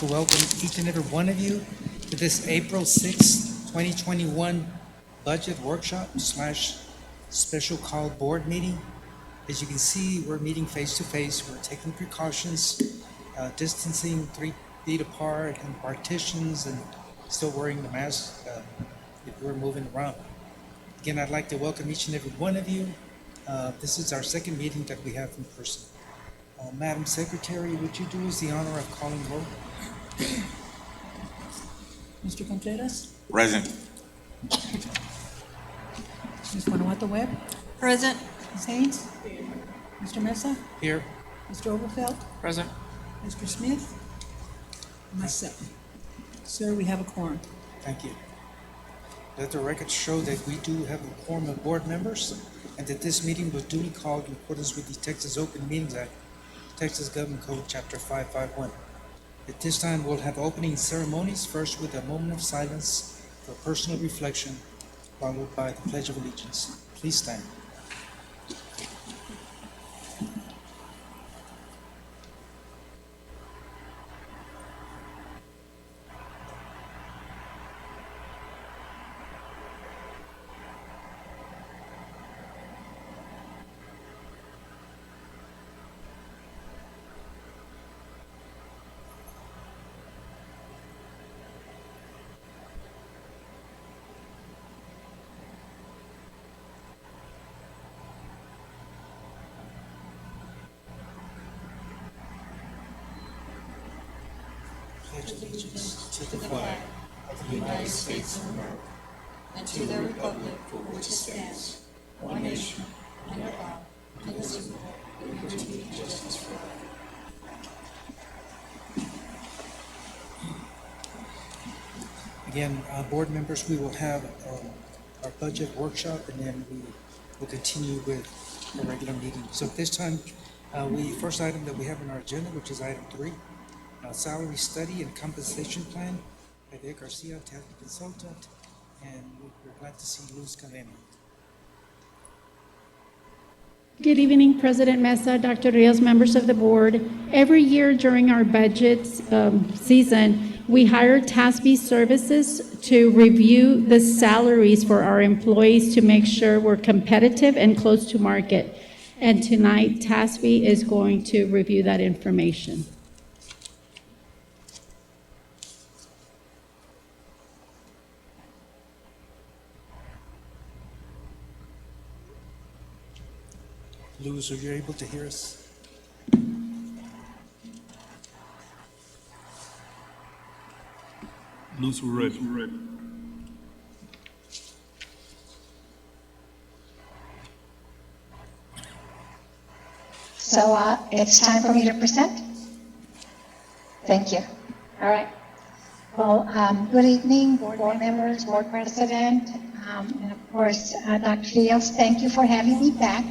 to welcome each and every one of you to this April 6th, 2021 budget workshop slash special call board meeting. As you can see, we're meeting face to face. We're taking precautions, distancing 3 feet apart and partitions, and still wearing the mask if we're moving around. Again, I'd like to welcome each and every one of you. This is our second meeting that we have in person. Madam Secretary, would you do us the honor of calling roll? Mr. Contreras? Present. Ms. Guanajuato Webb? Present. Ms. Haynes? Mr. Mesa? Here. Mr. Overfeld? Present. Mr. Smith? Myself. Sir, we have a quorum. Thank you. Let the record show that we do have a quorum of board members and that this meeting was duly called in accordance with the Texas Open Meetings Act, Texas Government Code, Chapter 551. At this time, we'll have opening ceremonies, first with a moment of silence for personal reflection, followed by the Pledge of Allegiance. Please stand. Pledge allegiance to the flag of the United States of America and to the republic for which it stands, one nation, under God, indivisible, with liberty and justice for all. Again, board members, we will have our budget workshop, and then we will continue with the regular meeting. So at this time, first item that we have on our agenda, which is item 3, salary study and compensation plan by Vic Garcia, Task Consultant, and we're glad to see Luz Calema. Good evening, President Mesa, Dr. Rios, members of the board. Every year during our budget season, we hire TASB services to review the salaries for our employees to make sure we're competitive and close to market. And tonight, TASB is going to review that information. Luz, are you able to hear us? Luz, we're ready. So it's time for me to present. Thank you. All right. Well, good evening, board members, board president, and of course, Dr. Rios, thank you for having me back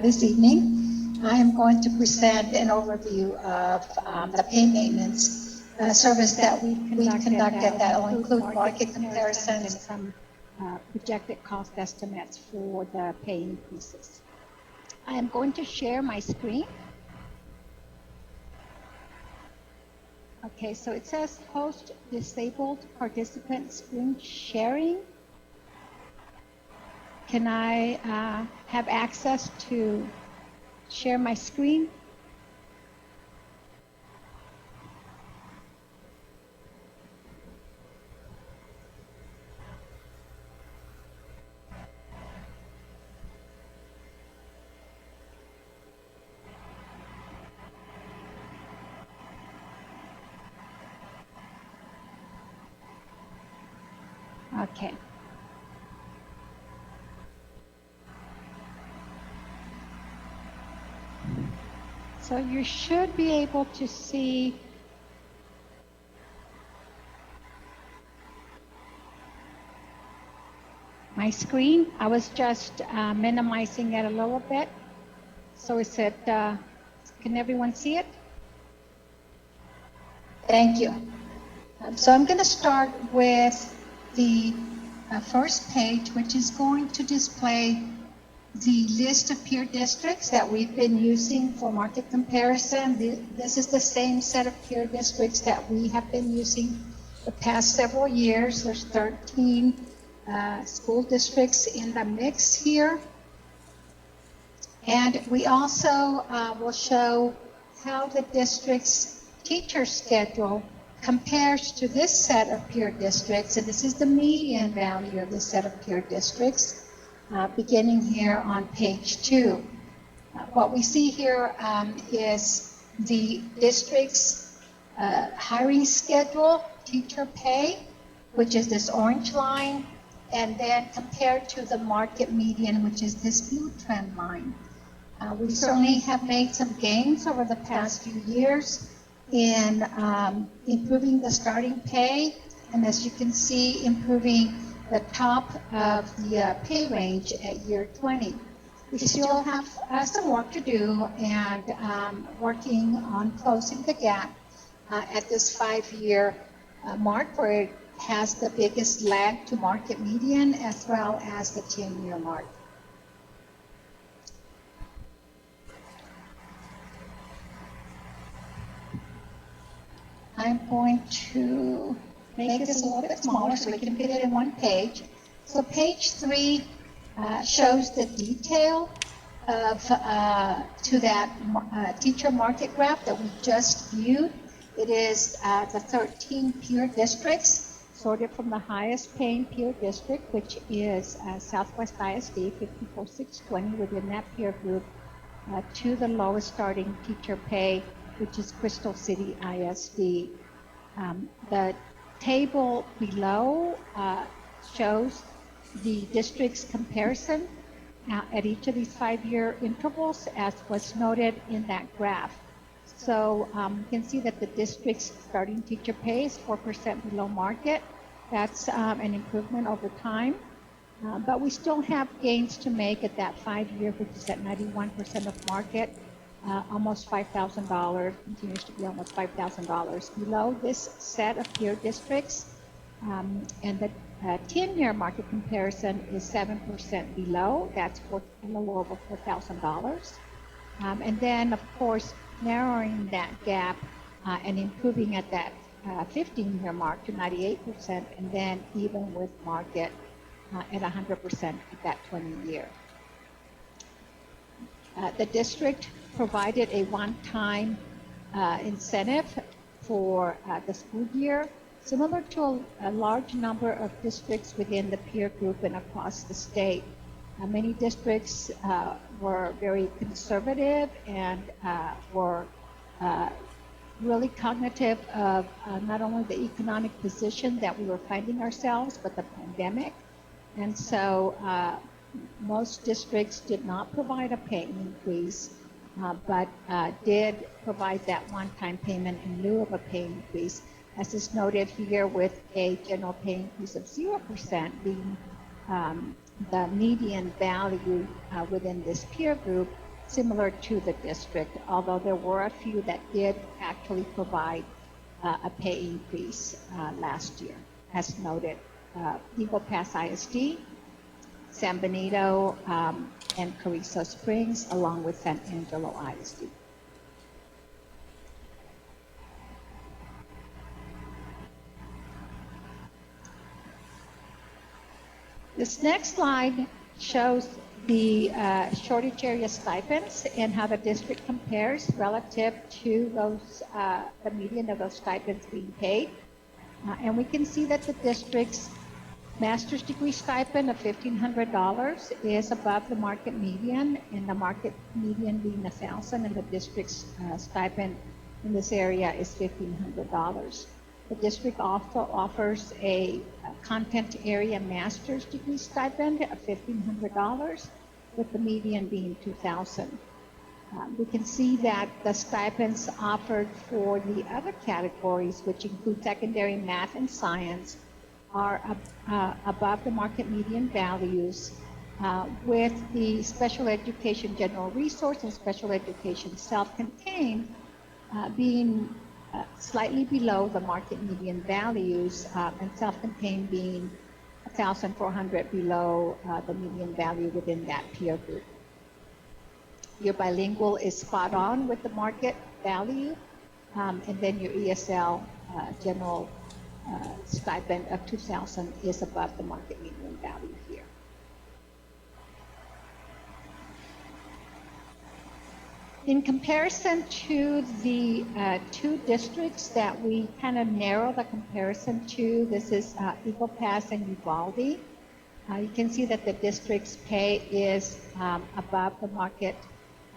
this evening. I am going to present an overview of the pay maintenance service that we conducted that will include market comparisons and some projected cost estimates for the pay increases. I am going to share my screen. Okay, so it says host disabled participant screen sharing. Can I have access to share my screen? Okay. So you should be able to see my screen. I was just minimizing it a little bit. So is it, can everyone see it? Thank you. So I'm going to start with the first page, which is going to display the list of peer districts that we've been using for market comparison. This is the same set of peer districts that we have been using the past several years. There's 13 school districts in the mix here. And we also will show how the district's teacher schedule compares to this set of peer districts. And this is the median value of this set of peer districts. Beginning here on page 2. What we see here is the district's hiring schedule, teacher pay, which is this orange line, and then compared to the market median, which is this blue trend line. We certainly have made some gains over the past few years in improving the starting pay, and as you can see, improving the top of the pay range at year 20. We still have some work to do and working on closing the gap at this 5-year mark where it has the biggest lag to market median as well as the 10-year mark. I'm going to make this a little bit smaller so we can fit it in one page. So page 3 shows the detail of to that teacher market graph that we just viewed. It is the 13 peer districts sorted from the highest paying peer district, which is Southwest ISD 54620 within that peer group, to the lowest starting teacher pay, which is Crystal City ISD. The table below shows the district's comparison at each of these 5-year intervals, as was noted in that graph. So you can see that the district's starting teacher pay is 4% below market. That's an improvement over time. But we still have gains to make at that 5-year, which is at 91% of market. Almost $5,000, continues to be almost $5,000 below this set of peer districts. And the 10-year market comparison is 7% below. That's a little over $4,000. And then, of course, narrowing that gap and improving at that 15-year mark to 98%, and then even with market at 100% at that 20-year. The district provided a one-time incentive for the school year, similar to a large number of districts within the peer group and across the state. Many districts were very conservative and were really cognitive of not only the economic position that we were finding ourselves, but the pandemic. And so most districts did not provide a pay increase, but did provide that one-time payment in lieu of a pay increase, as is noted here with a general pay increase of 0% being the median value within this peer group, similar to the district, although there were a few that did actually provide a pay increase last year, as noted. Eagle Pass ISD, San Benito, and Carrizo Springs, along with San Angelo ISD. This next slide shows the shortage area stipends and how the district compares relative to those, the median of those stipends being paid. And we can see that the district's master's degree stipend of $1,500 is above the market median, and the market median being $1,000, and the district's stipend in this area is $1,500. The district also offers a content area master's degree stipend of $1,500, with the median being $2,000. We can see that the stipends offered for the other categories, which include secondary math and science, are above the market median values, with the special education general resource and special education self-contained being slightly below the market median values, and self-contained being 1,400 below the median value within that peer group. Your bilingual is spot on with the market value, and then your ESL general stipend of 2,000 is above the market median value here. In comparison to the two districts that we kind of narrow the comparison to, this is Eagle Pass and Uvalde. You can see that the district's pay is above the market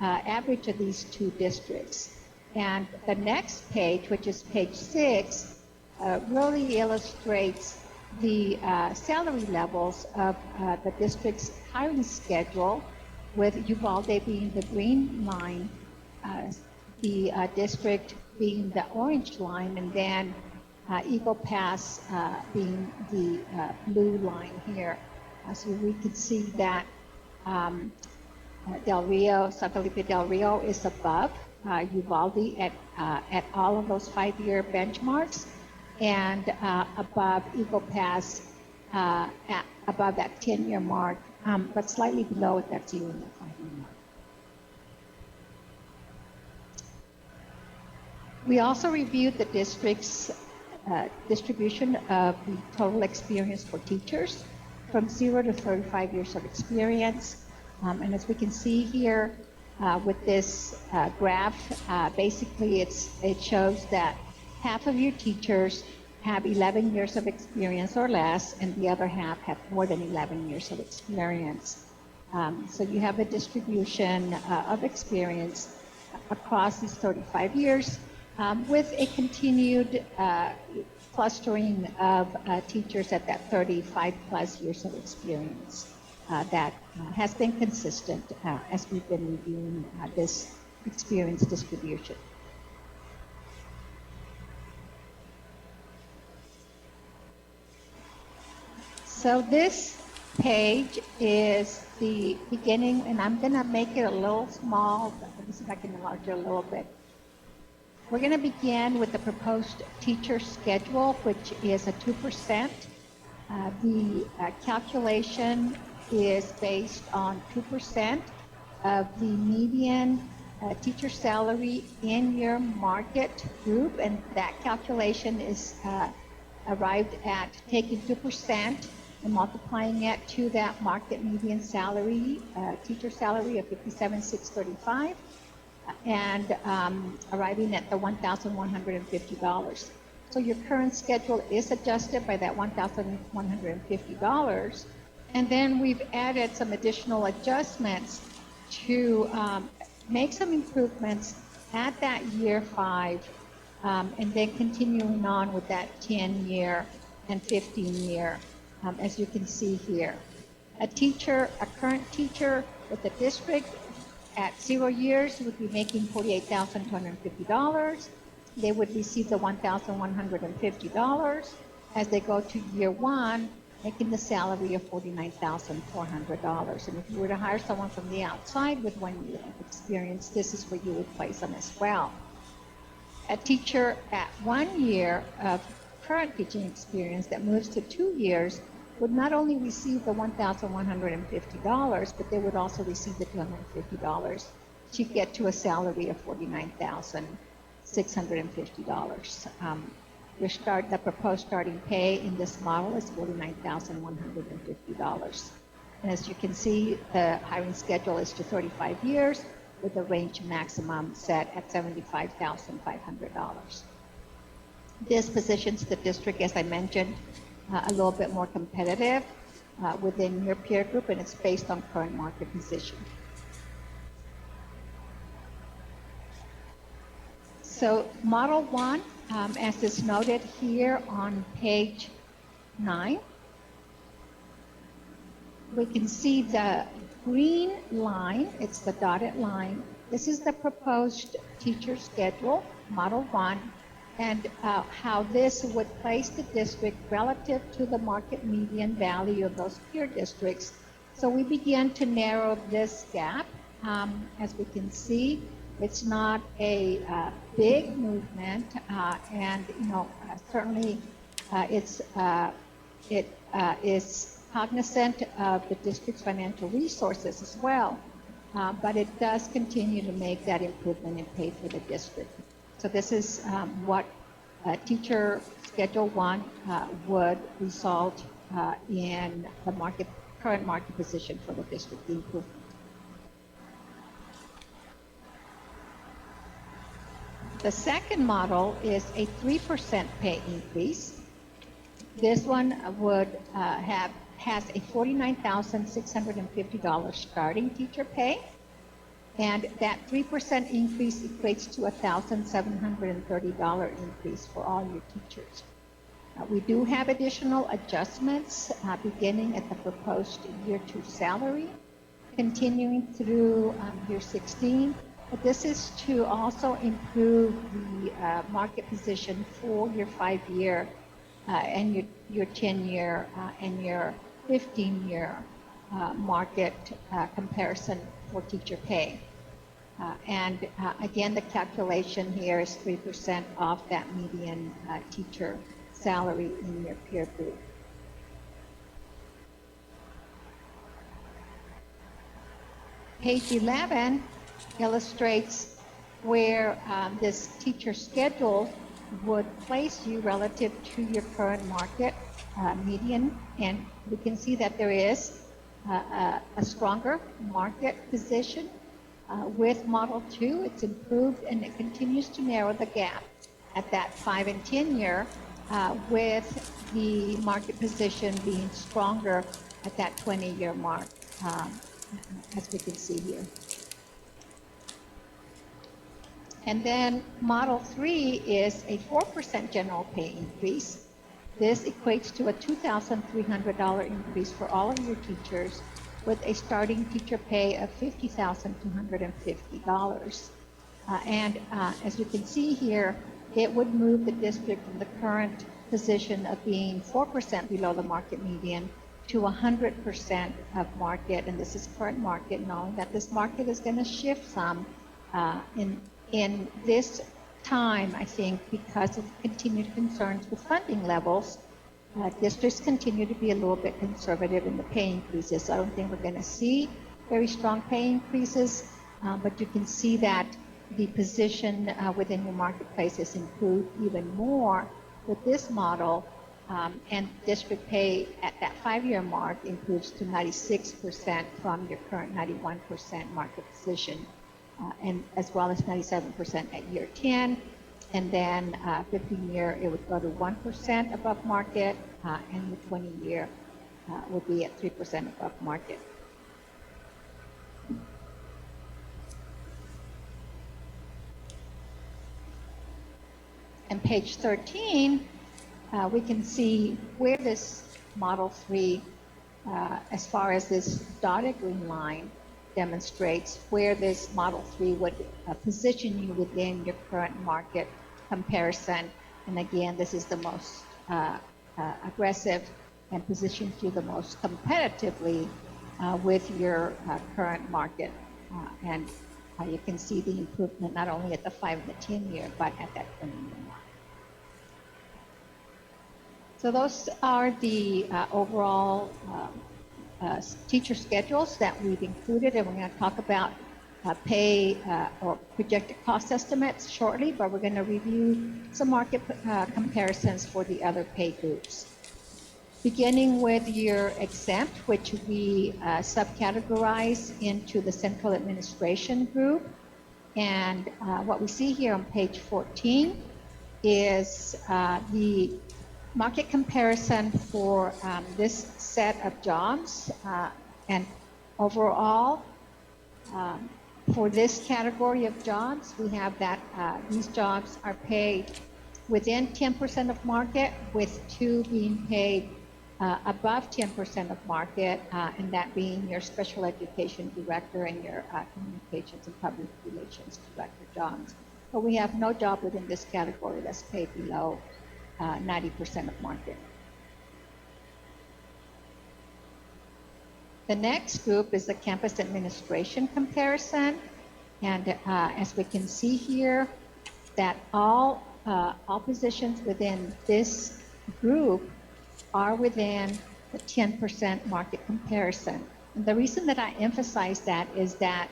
average of these two districts. And the next page, which is page 6, really illustrates the salary levels of the district's hiring schedule, with Uvalde being the green line, the district being the orange line, and then Eagle Pass being the blue line here. So we can see that Del Rio, San Felipe Del Rio is above Uvalde at all of those 5-year benchmarks, and above Eagle Pass above that 10-year mark, but slightly below at that 0 and that 5-year mark. We also reviewed the district's distribution of the total experience for teachers from 0 to 35 years of experience. And as we can see here with this graph, basically it shows that half of your teachers have 11 years of experience or less, and the other half have more than 11 years of experience. So you have a distribution of experience across these 35 years with a continued clustering of teachers at that 35 plus years of experience that has been consistent as we've been reviewing this experience distribution. So this page is the beginning, and I'm going to make it a little small. Let me see if I can enlarge it a little bit. We're going to begin with the proposed teacher schedule, which is a 2%. The calculation is based on 2% of the median teacher salary in your market group, and that calculation is arrived at taking 2% and multiplying it to that market median salary, teacher salary of $57,635, and arriving at the $1,150. So your current schedule is adjusted by that $1,150, and then we've added some additional adjustments to make some improvements at that year 5, and then continuing on with that 10-year and 15-year, as you can see here. A current teacher with the district at 0 years would be making $48,250. They would receive the $1,150 as they go to year 1, making the salary of $49,400. And if you were to hire someone from the outside with 1 year of experience, this is where you would place them as well. A teacher at 1 year of current teaching experience that moves to 2 years would not only receive the $1,150, but they would also receive the $250 to get to a salary of $49,650. The proposed starting pay in this model is $49,150. And as you can see, the hiring schedule is to 35 years with a range maximum set at $75,500. This positions the district, as I mentioned, a little bit more competitive within your peer group, and it's based on current market position. So Model 1, as is noted here on page 9, we can see the green line, it's the dotted line. This is the proposed teacher schedule, Model 1, and how this would place the district relative to the market median value of those peer districts. So we begin to narrow this gap. As we can see, it's not a big movement, and certainly it's it is cognizant of the district's financial resources as well, but it does continue to make that improvement in pay for the district. So this is what teacher Schedule 1 would result in the current market position for the district improvement. The second model is a 3% pay increase. This one would has a $49,650 starting teacher pay, and that 3% increase equates to a $1,730 increase for all your teachers. We do have additional adjustments beginning at the proposed year 2 salary, continuing through year 16. But this is to also improve the market position for your 5-year and your 10-year and your 15-year market comparison for teacher pay. And again, the calculation here is 3% off that median teacher salary in your peer group. Page 11 illustrates where this teacher schedule would place you relative to your current market median, and we can see that there is a stronger market position with Model 2. It's improved and it continues to narrow the gap at that 5 and 10 year with the market position being stronger at that 20-year mark, as we can see here. And then Model 3 is a 4% general pay increase. This equates to a $2,300 increase for all of your teachers with a starting teacher pay of $50,250. And as you can see here, it would move the district from the current position of being 4% below the market median to 100% of market. And this is current market, knowing that this market is going to shift some in this time, I think, because of continued concerns with funding levels. Districts continue to be a little bit conservative in the pay increases. So I don't think we're going to see very strong pay increases, but you can see that the position within your marketplace is improved even more with this model, and district pay at that 5-year mark improves to 96% from your current 91% market position. And as well as 97% at year 10, and then 15-year it would go to 1% above market, and the 20-year would be at 3% above market. And page 13, we can see where this Model 3, as far as this dotted green line, demonstrates where this Model 3 would position you within your current market comparison. And again, this is the most aggressive and positions you the most competitively with your current market. And you can see the improvement not only at the 5 and the 10 year, but at that 20-year mark. So those are the overall teacher schedules that we've included, and we're going to talk about pay or projected cost estimates shortly, but we're going to review some market comparisons for the other pay groups. Beginning with your exempt, which we subcategorize into the central administration group. And what we see here on page 14 is the market comparison for this set of jobs, and overall for this category of jobs, we have that these jobs are paid within 10% of market, with 2 being paid above 10% of market, and that being your special education director and your communications and public relations director jobs. But we have no job within this category that's paid below 90% of market. The next group is the campus administration comparison, and as we can see here, that all positions within this group are within the 10% market comparison. And the reason that I emphasize that is that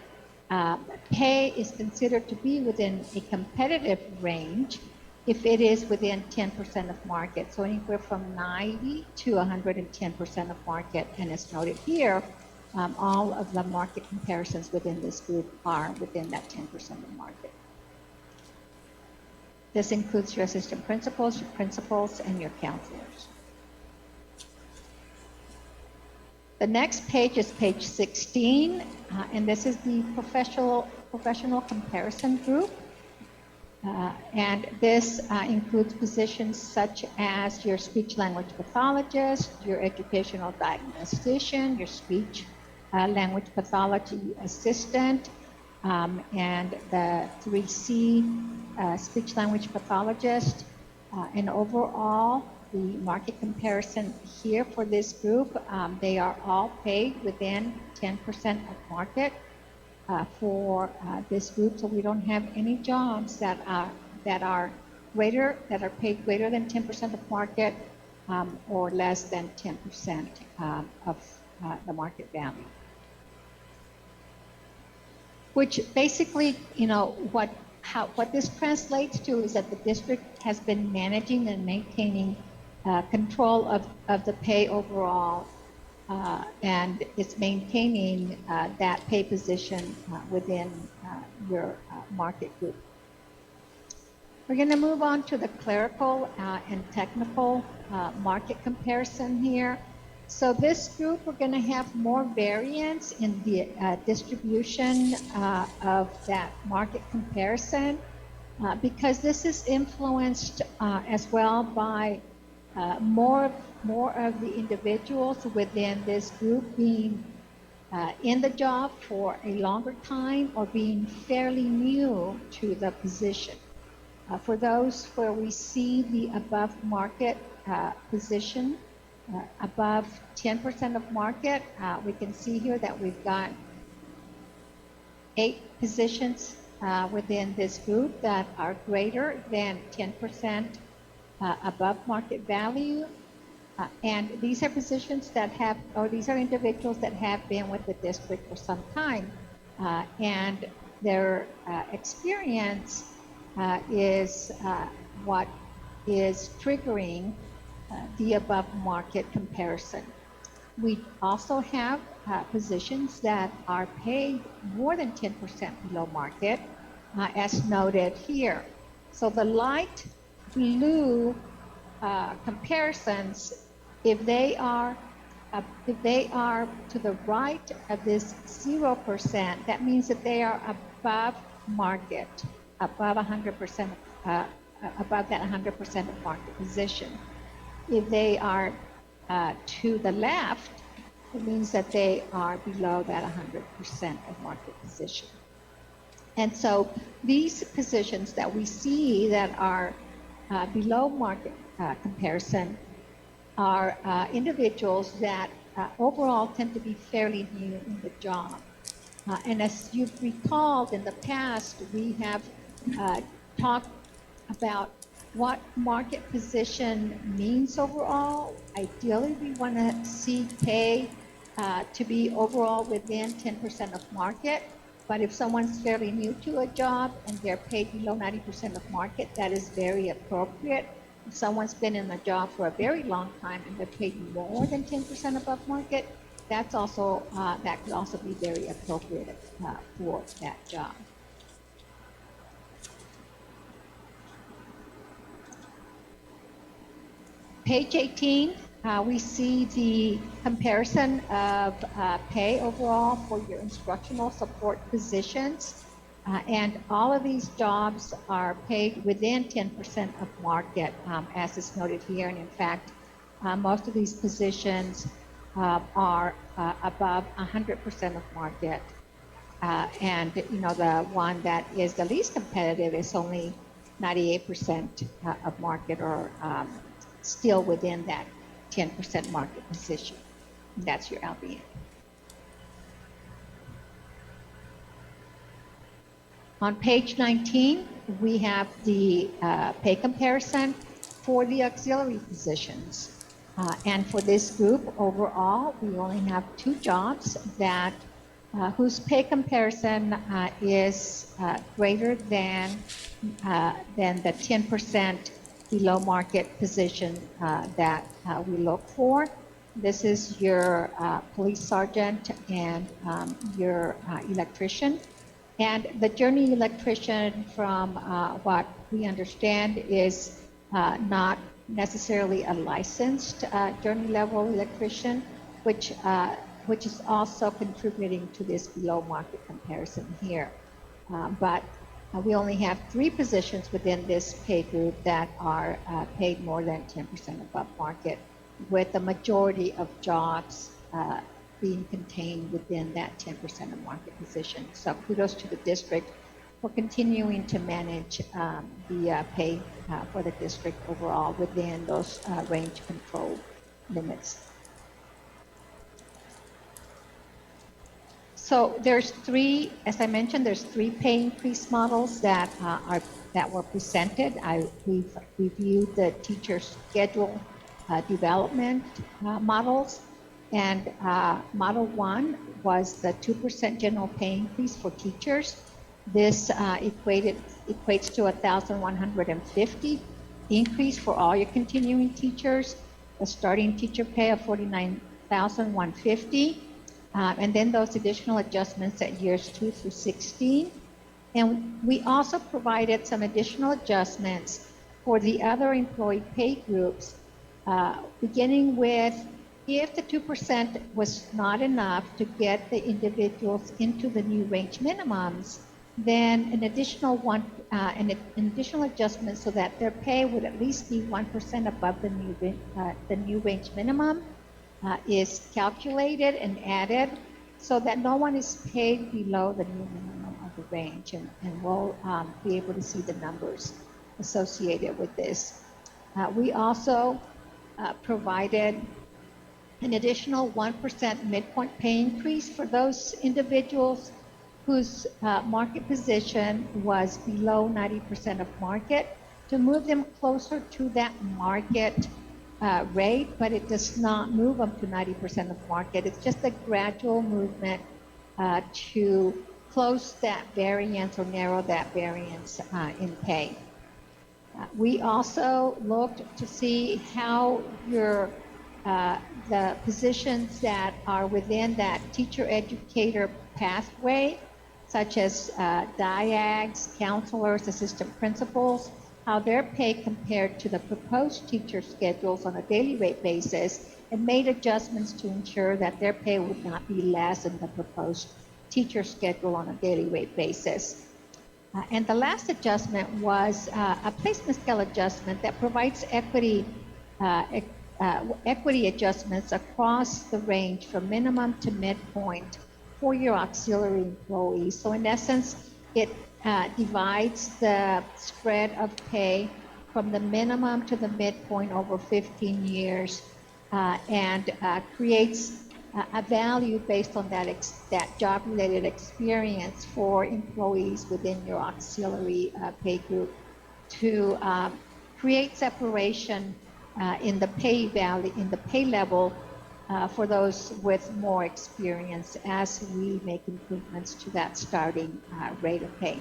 pay is considered to be within a competitive range if it is within 10% of market. So anywhere from 90 to 110% of market. And as noted here, all of the market comparisons within this group are within that 10% of market. This includes your assistant principals, and your counselors. The next page is page 16, and this is the professional comparison group. And this includes positions such as your speech language pathologist, your educational diagnostician, your speech language pathology assistant, and the 3C speech language pathologist. And overall, the market comparison here for this group, they are all paid within 10% of market for this group. So we don't have any jobs that are paid greater than 10% of market or less than 10% of the market value. Which basically, you know, what this translates to is that the district has been managing and maintaining control of the pay overall, and it's maintaining that pay position within your market group. We're going to move on to the clerical and technical market comparison here. So this group, we're going to have more variance in the distribution of that market comparison because this is influenced as well by more of the individuals within this group being in the job for a longer time or being fairly new to the position. For those where we see the above market position, above 10% of market, we can see here that we've got 8 positions within this group that are greater than 10% above market value. And these are positions that have, or these are individuals that have been with the district for some time. And their experience is what is triggering the above market comparison. We also have positions that are paid more than 10% below market, as noted here. So the light blue comparisons, if they are to the right of this 0%, that means that they are above market, above 100%, above that 100% of market position. If they are to the left, it means that they are below that 100% of market position. And so these positions that we see that are below market comparison are individuals that overall tend to be fairly new in the job. And as you've recalled in the past, we have talked about what market position means overall. Ideally, we want to see pay to be overall within 10% of market. But if someone's fairly new to a job and they're paid below 90% of market, that is very appropriate. If someone's been in a job for a very long time and they're paid more than 10% above market, that's also that could also be very appropriate for that job. Page 18, we see the comparison of pay overall for your instructional support positions. And all of these jobs are paid within 10% of market, as is noted here. And in fact, most of these positions are above 100% of market. And you know, the one that is the least competitive is only 98% of market, or still within that 10% market position. That's your LBN. On page 19, we have the pay comparison for the auxiliary positions. And for this group overall, we only have 2 jobs that whose pay comparison is greater than the 10% below market position that we look for. This is your police sergeant and your electrician. And the journey electrician, from what we understand, is not necessarily a licensed journey level electrician, which is also contributing to this below market comparison here. But we only have 3 positions within this pay group that are paid more than 10% above market, with the majority of jobs being contained within that 10% of market position. So kudos to the district for continuing to manage the pay for the district overall within those range control limits. So there's 3, as I mentioned, there's 3 pay increase models that were presented. We've reviewed the teacher schedule development models. And Model 1 was the 2% general pay increase for teachers. This equates to $1,150 increase for all your continuing teachers, a starting teacher pay of $49,150, and then those additional adjustments at years 2 through 16. And we also provided some additional adjustments for the other employee pay groups, beginning with, if the 2% was not enough to get the individuals into the new range minimums, then an additional an additional adjustment so that their pay would at least be 1% above the new range minimum is calculated and added, so that no one is paid below the new minimum of the range, and we'll be able to see the numbers associated with this. We also provided an additional 1% midpoint pay increase for those individuals whose market position was below 90% of market, to move them closer to that market rate, but it does not move them to 90% of market. It's just a gradual movement to close that variance or narrow that variance in pay. We also looked to see how the positions that are within that teacher-educator pathway, such as diags, counselors, assistant principals, how their pay compared to the proposed teacher schedules on a daily rate basis, and made adjustments to ensure that their pay would not be less than the proposed teacher schedule on a daily rate basis. And the last adjustment was a placement scale adjustment that provides equity adjustments across the range from minimum to midpoint for your auxiliary employees. So in essence, it divides the spread of pay from the minimum to the midpoint over 15 years and creates a value based on that job-related experience for employees within your auxiliary pay group to create separation in the pay value, in the pay level for those with more experience as we make improvements to that starting rate of pay.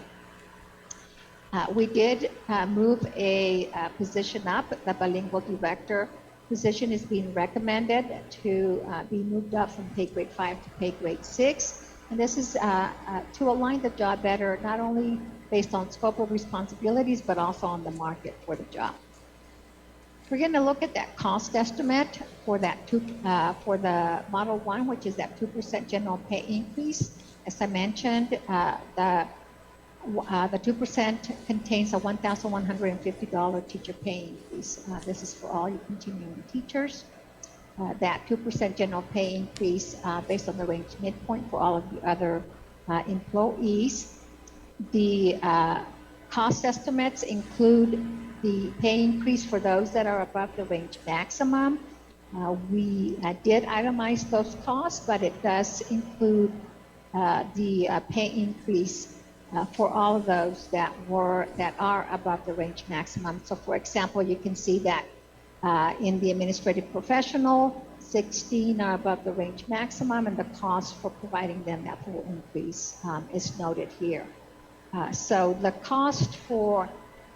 We did move a position up. The bilingual director position is being recommended to be moved up from pay grade 5 to pay grade 6. And this is to align the job better, not only based on scope of responsibilities, but also on the market for the job. We're going to look at that cost estimate for that for the Model 1, which is that 2% general pay increase. As I mentioned, the 2% contains a $1,150 teacher pay increase. This is for all your continuing teachers. That 2% general pay increase based on the range midpoint for all of the other employees. The cost estimates include the pay increase for those that are above the range maximum. We did itemize those costs, but it does include the pay increase for all of those that are above the range maximum. So for example, you can see that In the administrative professional, 16 are above the range maximum, and the cost for providing them that full increase is noted here. So the cost for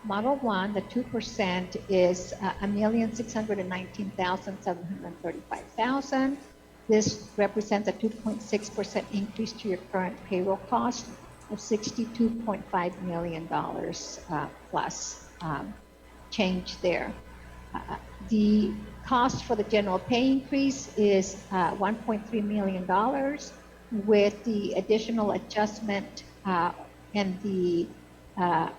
Model 1, the 2% is $1,619,735,000. This represents a 2.6% increase to your current payroll cost of $62.5 million plus change there. The cost for the general pay increase is $1.3 million, with the additional adjustment and the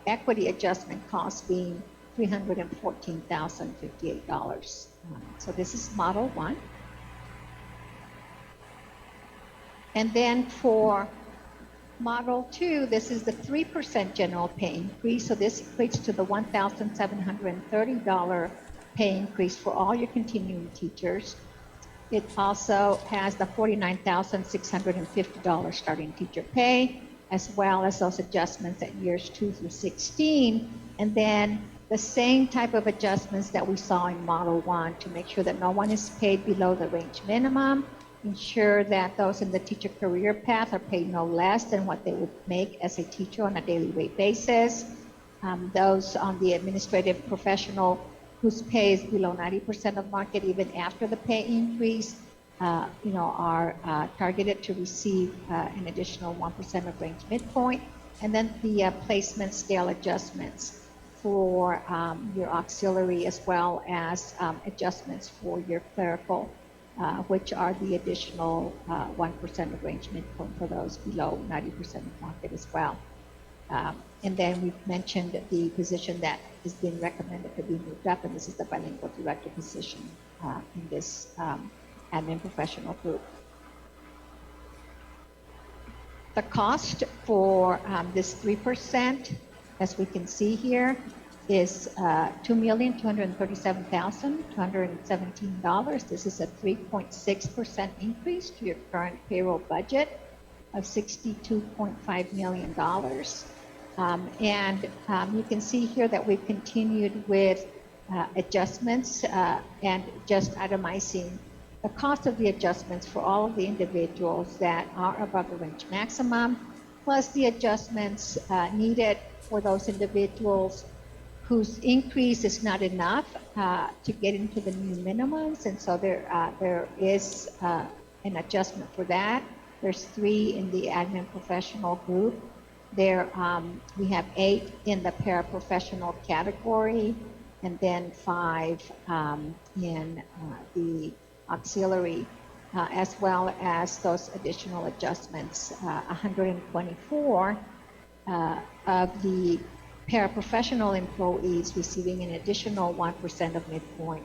equity adjustment cost being $314,058. So this is Model 1. And then for Model 2, this is the 3% general pay increase. So this equates to the $1,730 pay increase for all your continuing teachers. It also has the $49,650 starting teacher pay, as well as those adjustments at years 2 through 16, and then the same type of adjustments that we saw in Model 1 to make sure that no one is paid below the range minimum, ensure that those in the teacher career path are paid no less than what they would make as a teacher on a daily rate basis. Those on the administrative professional whose pay is below 90% of market even after the pay increase, are targeted to receive an additional 1% of range midpoint. And then the placement scale adjustments for your auxiliary, as well as adjustments for your clerical, which are the additional 1% of range midpoint for those below 90% of market as well. And then we've mentioned the position that is being recommended to be moved up, and this is the bilingual director position in this admin professional group. The cost for this 3%, as we can see here, is $2,237,217. This is a 3.6% increase to your current payroll budget of $62.5 million. You can see here that we've continued with adjustments and just itemizing the cost of the adjustments for all of the individuals that are above the range maximum, plus the adjustments needed for those individuals whose increase is not enough to get into the new minimums. And so there is an adjustment for that. There's 3 in the admin professional group. There we have 8 in the paraprofessional category, and then 5 in the auxiliary, as well as those additional adjustments. 124 of the paraprofessional employees receiving an additional 1% of midpoint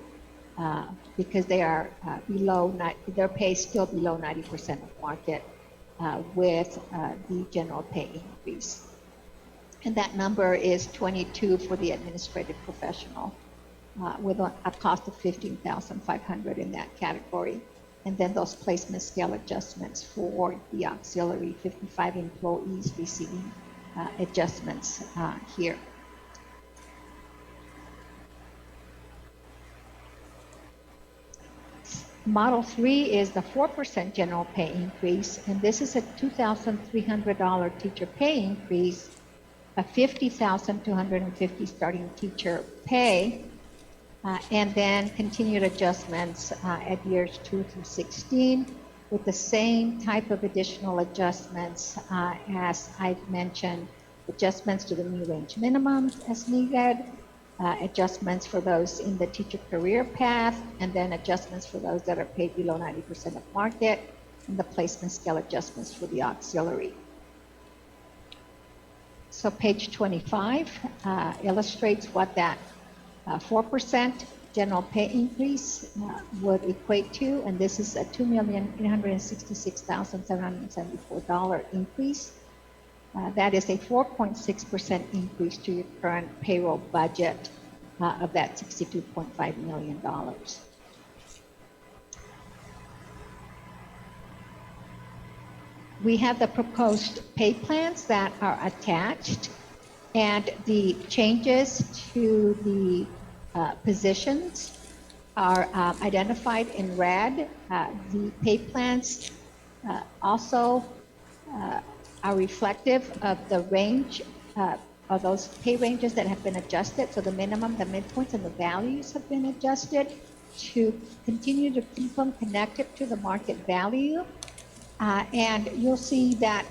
because they are their pay is still below 90% of market with the general pay increase. And that number is 22 for the administrative professional with a cost of $15,500 in that category. And then those placement scale adjustments for the auxiliary, 55 employees receiving adjustments here. Model 3 is the 4% general pay increase, and this is a $2,300 teacher pay increase, a $50,250 starting teacher pay, and then continued adjustments at years 2 through 16 with the same type of additional adjustments as I've mentioned, adjustments to the new range minimums as needed, adjustments for those in the teacher career path, and then adjustments for those that are paid below 90% of market, and the placement scale adjustments for the auxiliary. So page 25 illustrates what that 4% general pay increase would equate to, and this is a $2,866,774 increase. That is a 4.6% increase to your current payroll budget of that $62.5 million. We have the proposed pay plans that are attached, and the changes to the positions are identified in red. The pay plans also are reflective of the range of those pay ranges that have been adjusted. So the minimum, the midpoints, and the values have been adjusted to continue to keep them connected to the market value. And you'll see that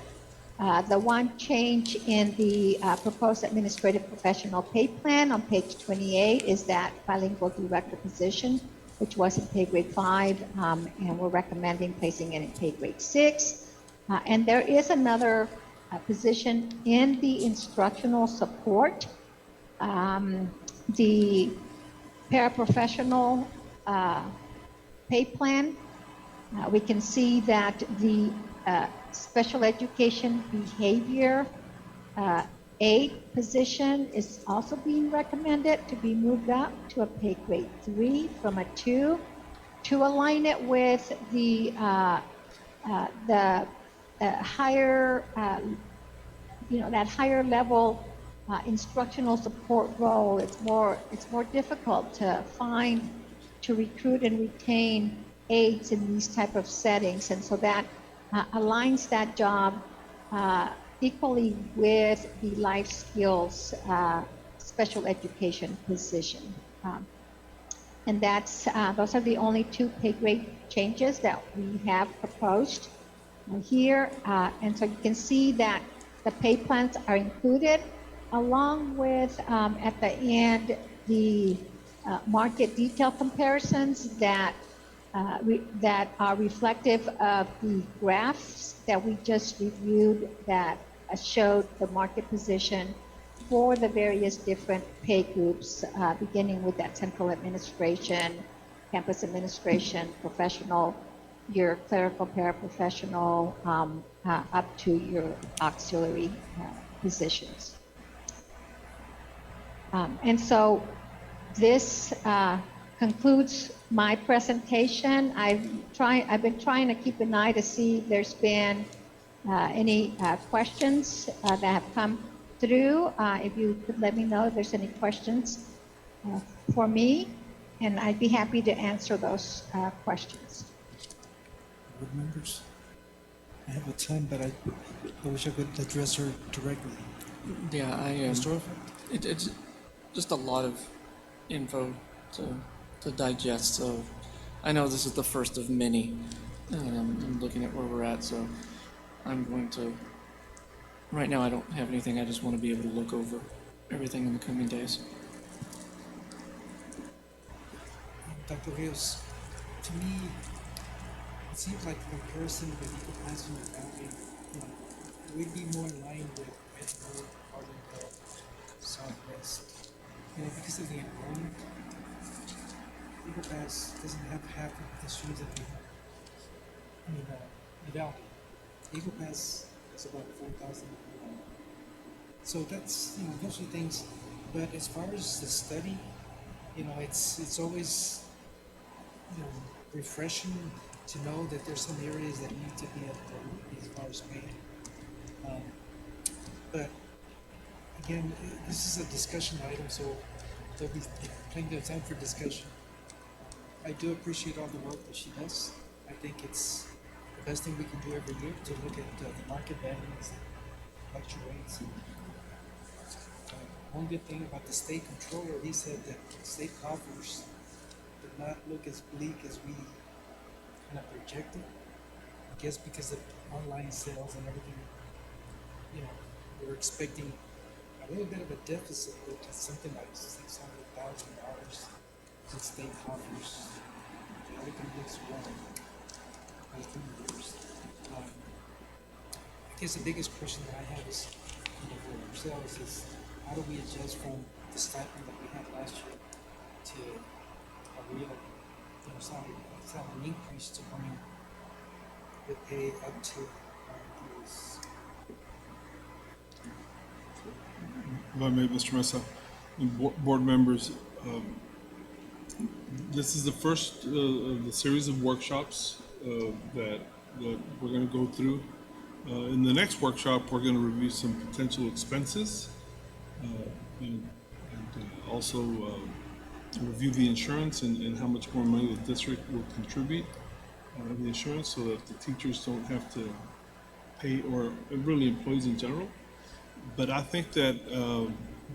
the one change in the proposed administrative professional pay plan on page 28 is that bilingual director position, which was in pay grade 5, and we're recommending placing it in pay grade 6. And there is another position in the instructional support. The paraprofessional pay plan, we can see that the special education behavior aid position is also being recommended to be moved up to a pay grade 3 from a 2 to align it with the higher, that higher level instructional support role. It's more difficult to find, to recruit and retain aides in these type of settings, and so that aligns that job equally with the life skills special education position. And that's those are the only 2 pay grade changes that we have proposed here. And so you can see that the pay plans are included along with at the end the market detail comparisons that that are reflective of the graphs that we just reviewed that showed the market position for the various different pay groups, beginning with that central administration, campus administration, professional, your clerical paraprofessional, up to your auxiliary positions. And so this concludes my presentation. I've been trying to keep an eye to see if there's been any questions that have come through. If you could let me know if there's any questions for me, and I'd be happy to answer those questions. Board members, I have a ton, but I wish I could address her directly. Yeah, Mr. Orford? it's just a lot of info to digest. So I know this is the first of many. I'm looking at where we're at, so I'm going to. Right now, I don't have anything. I just want to be able to look over everything in the coming days. Dr. Rios, to me, it seems like the comparison with Eagle Pass and the Valley, would be more in line with Edinburgh, Arlington, Southwest. Because of the enrollment, Eagle Pass doesn't have half of the students that we have. The Valley. Eagle Pass is about 4,000. So that's, those are things. But as far as the study, it's always, refreshing to know that there's some areas that need to be updated as far as pay. But again, this is a discussion item, so there'll be plenty of time for discussion. I do appreciate all the work that she does. I think it's the best thing we can do every year to look at the market values, fluctuates. One good thing about the state controller, he said that state coffers did not look as bleak as we kind of projected. I guess because of online sales and everything, we were expecting a little bit of a deficit, but it's something like $600,000 in state coffers. Everything looks well. I guess the biggest question that I have is, for ourselves is, how do we adjust from the stipend that we had last year to a real, salary increase to bring the pay up to our employees? If I may, Mr. Mesa, and board members, this is the first of the series of workshops that we're going to go through. In the next workshop, we're going to review some potential expenses and also review the insurance and how much more money the district will contribute in the insurance so that the teachers don't have to pay, or really employees in general. But I think that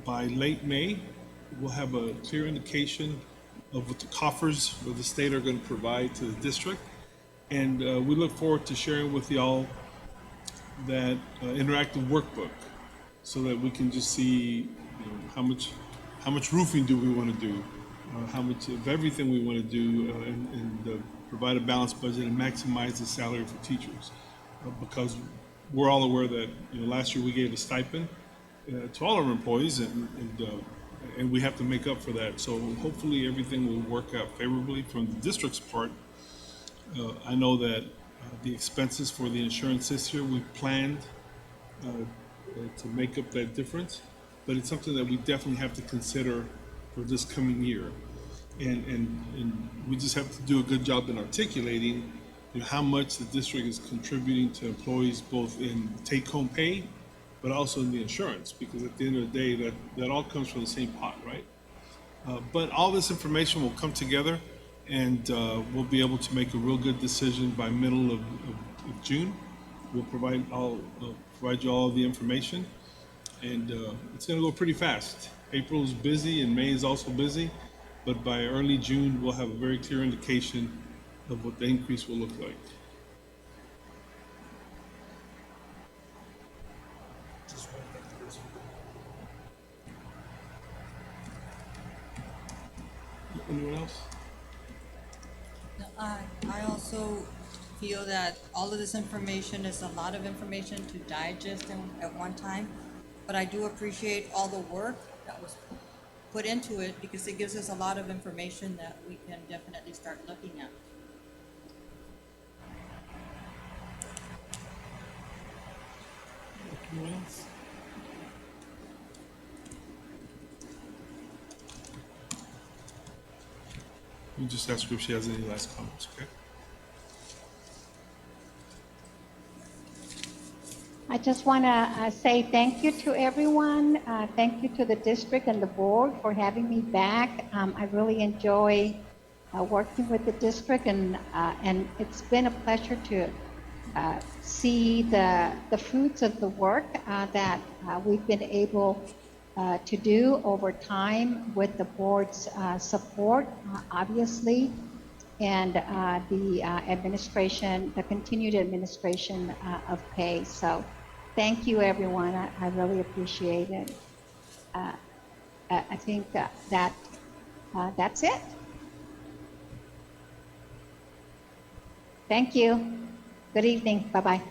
by late May, we'll have a clear indication of what the coffers of the state are going to provide to the district. And we look forward to sharing with y'all that interactive workbook so that we can just see how much roofing do we want to do, how much of everything we want to do, and provide a balanced budget and maximize the salary for teachers. Because we're all aware that last year we gave a stipend to all our employees, and we have to make up for that. So hopefully everything will work out favorably from the district's part. I know that the expenses for the insurance this year, we planned to make up that difference, but it's something that we definitely have to consider for this coming year. And we just have to do a good job in articulating how much the district is contributing to employees, both in take-home pay, but also in the insurance, because at the end of the day, that all comes from the same pot, right? But all this information will come together, and we'll be able to make a real good decision by middle of June. We'll provide you all the information, and it's going to go pretty fast. April is busy, and May is also busy, but by early June, we'll have a very clear indication of what the increase will look like. Anyone else? I also feel that all of this information is a lot of information to digest at one time, but I do appreciate all the work that was put into it because it gives us a lot of information that we can definitely start looking at. Anyone else? You just ask her if she has any last comments, okay? I just want to say thank you to everyone. Thank you to the district and the board for having me back. I really enjoy working with the district, and it's been a pleasure to see the fruits of the work that we've been able to do over time with the board's support, obviously, and the administration, the continued administration of pay. So thank you, everyone. I really appreciate it. I think that's it. Thank you. Good evening. Bye-bye.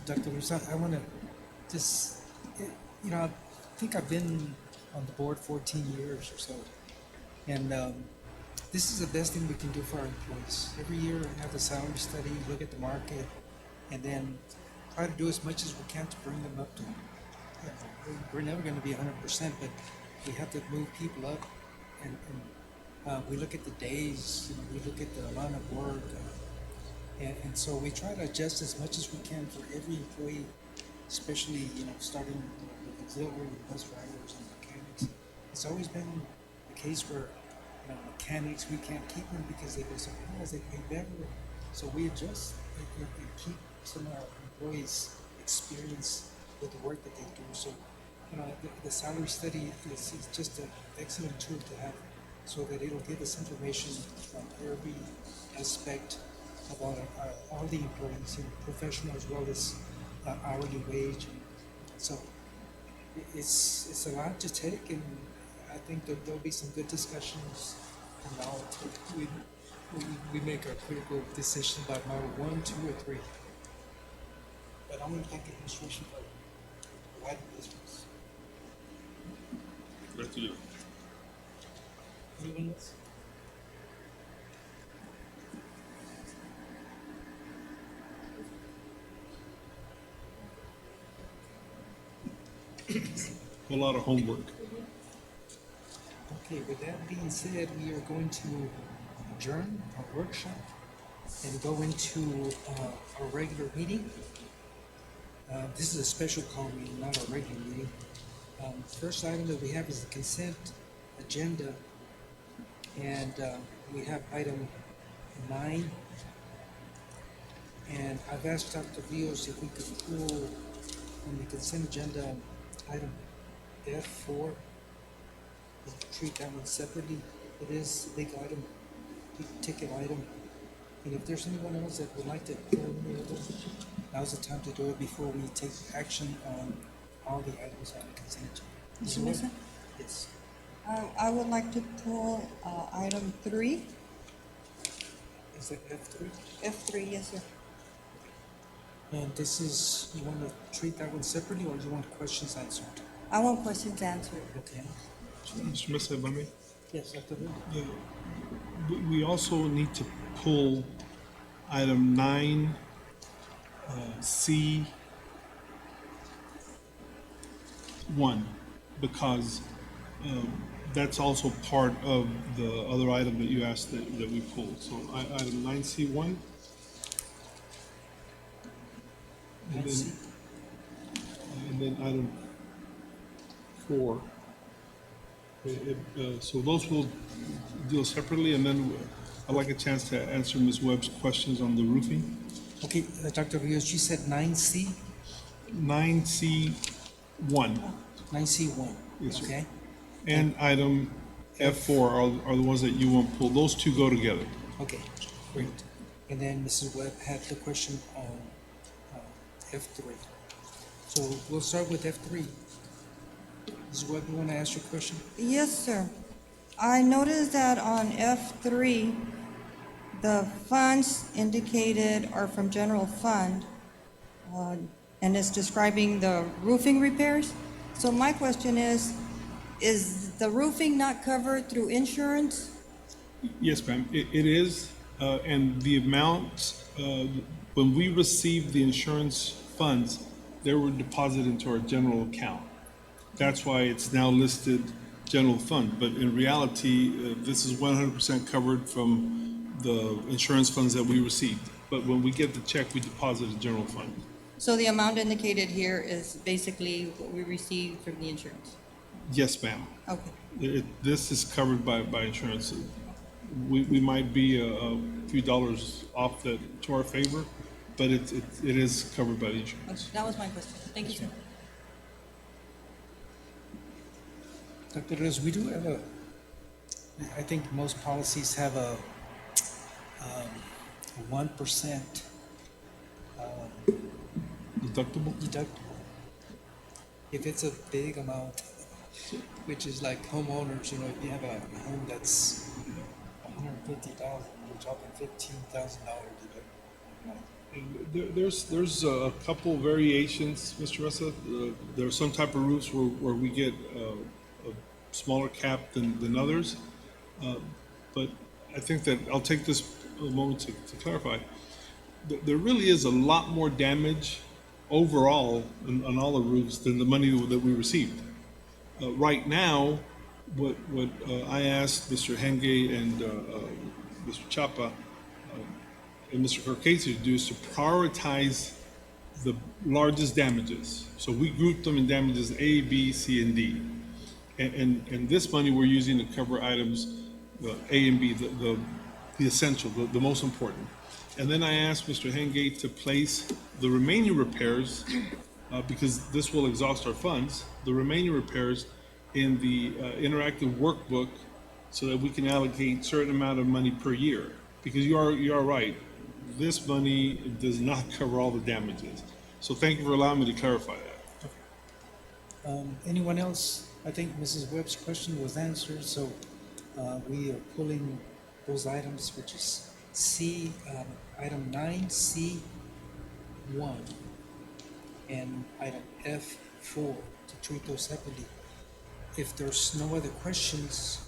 Dr. Rizal, I want to just, I think I've been on the board 14 years or so. And this is the best thing we can do for our employees. Every year we have a salary study, look at the market, and then try to do as much as we can to bring them up to, we're never going to be 100%, but we have to move people up. And we look at the days, we look at the amount of work, and so we try to adjust as much as we can for every employee, especially, starting with auxiliary, bus drivers and mechanics. It's always been the case where, mechanics, we can't keep them because they go somewhere else, they pay better. So we adjust and keep some of our employees' experience with the work that they do. So, the salary study is just an excellent tool to have so that it'll give us information from every aspect about all the employees, professional as well as hourly wage. So it's a lot to take, and I think that there'll be some good discussions from now until we make our critical decision about model 1, 2, or 3. But I want to thank the administration for providing this for us. Back to you. Anyone else? A lot of homework. Okay, with that being said, we are going to adjourn our workshop and go into our regular meeting. This is a special call meeting, not a regular meeting. First item that we have is the consent agenda, and we have item 9. And I've asked Dr. Rios if we could pull on the consent agenda item F4, and treat that one separately. It is a big item, big ticket item. And if there's anyone else that would like to pull any of those, now's the time to do it before we take action on all the items on the consent agenda. Mr. Mesa? Yes. I would like to pull item 3, Is that F3? F3, yes, sir. And this is, you want to treat that one separately, or you want questions answered? I want questions answered. Okay. Mr. Mesa, if I may? Yes, Dr. Rios. Yeah. We also need to pull item 9, C 1, because that's also part of the other item that you asked that we pulled. So item 9C1. And then item 4. So those will deal separately, and then I'd like a chance to answer Ms. Webb's questions on the roofing. Okay, Dr. Rios, you said 9C? 9C1 9C1, Yes, sir. okay? and item F4 are the ones that you want pulled. Those two go together. Okay, great. And then Mrs. Webb had the question on F3. So we'll start with F3. Mrs. Webb, you want to ask your question? Yes, sir. I noticed that on F3, the funds indicated are from general fund, and it's describing the roofing repairs. So my question is the roofing not covered through insurance? Yes, ma'am, it is, and the amount, when we received the insurance funds, they were deposited into our general account. That's why it's now listed general fund, but in reality, this is 100% covered from the insurance funds that we received. But when we get the check, we deposit a general fund. So the amount indicated here is basically what we received from the insurance? Yes, ma'am. Okay. This is covered by insurance. We might be a few dollars off that to our favor, but it is covered by the insurance. That was my question. Thank you, sir. Dr. Rios, we do have I think most policies have a 1% Deductible? deductible. If it's a big amount, which is like homeowners, if you have a home that's $150,000, you're talking $15,000 deductible. There's a couple variations, Mr. Mesa. There's some type of roofs where we get a smaller cap than others. But I think that I'll take this a moment to clarify. There really is a lot more damage overall on all the roofs than the money that we received. Right now, what I asked Mr. Henge and Mr. Chapa and Mr. Corcasi to do is to prioritize the largest damages. So we grouped them in damages A, B, C, and D. And this money we're using to cover items A and B, the essential, the most important. And then I asked Mr. Henge to place the remaining repairs, because this will exhaust our funds, the remaining repairs in the interactive workbook so that we can allocate certain amount of money per year. Because you are right, this money does not cover all the damages. So thank you for allowing me to clarify that. Anyone else? I think Mrs. Webb's question was answered, so we are pulling those items, which is C, item 9C1 and item F4 to treat those separately. If there's no other questions,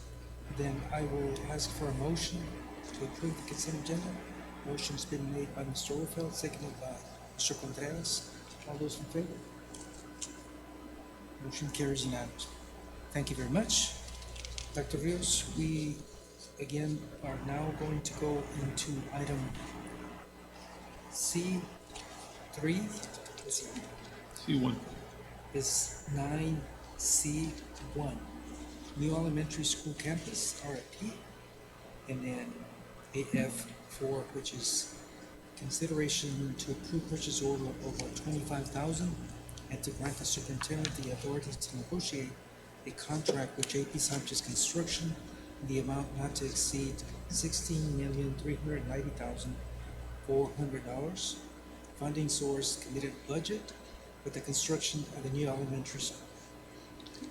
then I will ask for a motion to approve the consent agenda. Motion's been made by Mr. Overfeld, seconded by Mr. Contreras. All those in favor? Motion carries unanimously. Thank you very much. Dr. Rios, we again are now going to go into item C3 C1. is 9C1, new elementary school campus RFP. And then AF4, which is consideration to approve purchase order over 25,000 and to grant the superintendent the authority to negotiate a contract with JP Sanchez Construction in the amount not to exceed $16,390,400. Funding source committed budget with the construction of the new elementary school.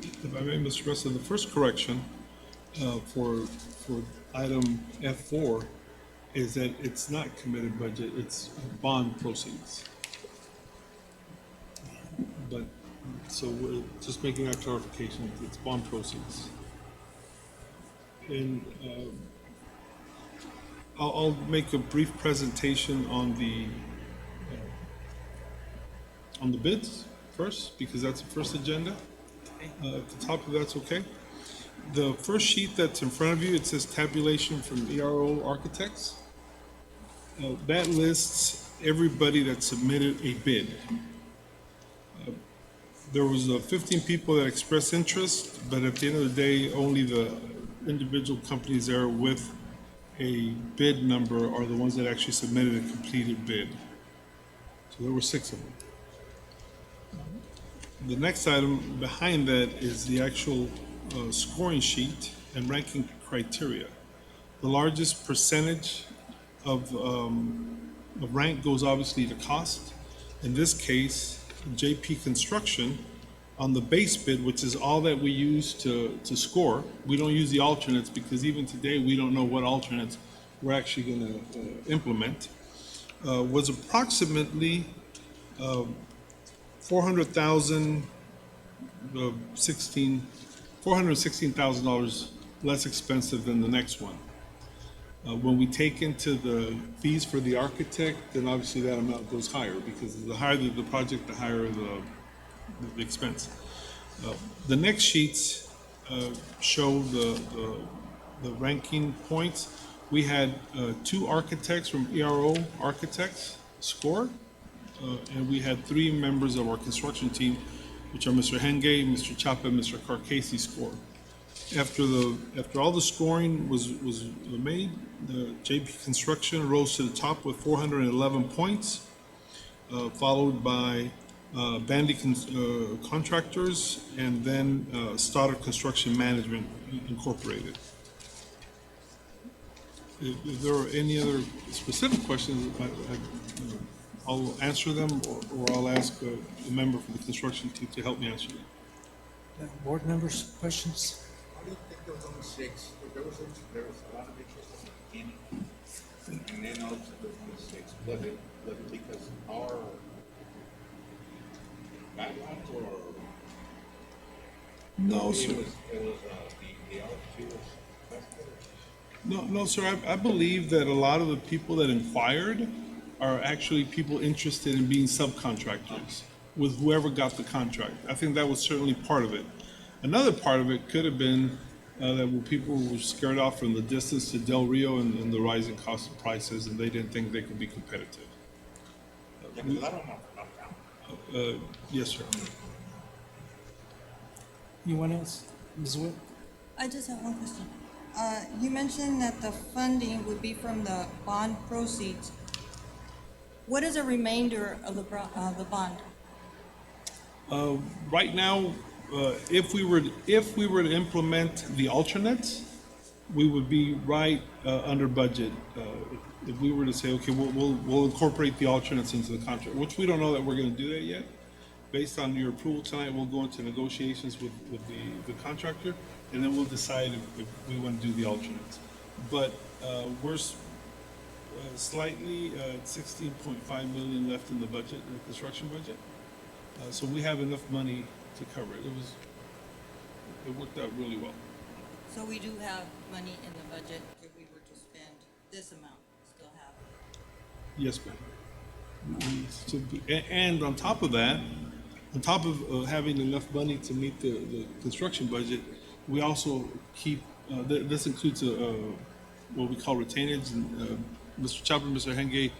If I may, Mr. President, the first correction for item F4 is that it's not committed budget, it's bond proceeds. But, so we're just making that clarification, it's bond proceeds. And I'll make a brief presentation on the bids first, because that's the first agenda. At the top of that's okay. The first sheet that's in front of you, it says tabulation from ERO Architects. That lists everybody that submitted a bid. There was 15 people that expressed interest, but at the end of the day, only the individual companies there with a bid number are the ones that actually submitted a completed bid. So there were 6 of them. The next item behind that is the actual scoring sheet and ranking criteria. The largest percentage of rank goes obviously to cost. In this case, JP Construction on the base bid, which is all that we use to score. We don't use the alternates because even today we don't know what alternates we're actually going to implement. Was approximately $416,000 less expensive than the next one. When we take into the fees for the architect, then obviously that amount goes higher because the higher the project, the higher the expense. The next sheets show the ranking points. We had 2 architects from ERO Architects score, and we had 3 members of our construction team, which are Mr. Henge, Mr. Chapa, and Mr. Carcasey score. After all the scoring was made, the JP Construction rose to the top with 411 points, followed by Bandy Contractors, and then Stoddard Construction Management Incorporated. If there are any other specific questions, I'll answer them, or I'll ask a member from the construction team to help me answer them. Board members, questions? I didn't think there was only 6. There was a lot of interest in the beginning, and then also there was only 6. Was it because our backlogs or No, sir. it was the RFQ was faster? No, sir. I believe that a lot of the people that inquired are actually people interested in being subcontractors with whoever got the contract. I think that was certainly part of it. Another part of it could have been that people were scared off from the distance to Del Rio and the rising cost of prices, and they didn't think they could be competitive. Yeah, 'cause I don't know. Yes, sir. Anyone else? Ms. Wood? I just have one question. You mentioned that the funding would be from the bond proceeds. What is the remainder of the bond? Right now, if we were to implement the alternates, we would be right under budget. If we were to say, okay, we'll incorporate the alternates into the contract, which we don't know that we're going to do that yet. Based on your approval tonight, we'll go into negotiations with the contractor, and then we'll decide if we want to do the alternates. But we're slightly at 16.5 million left in the budget, in the construction budget. So we have enough money to cover it. It worked out really well. So we do have money in the budget if we were to spend this amount, still have. Yes, ma'am. And on top of that, on top of having enough money to meet the construction budget, we also keep, this includes what we call retainage, and Mr. Chopper and Mr. Henge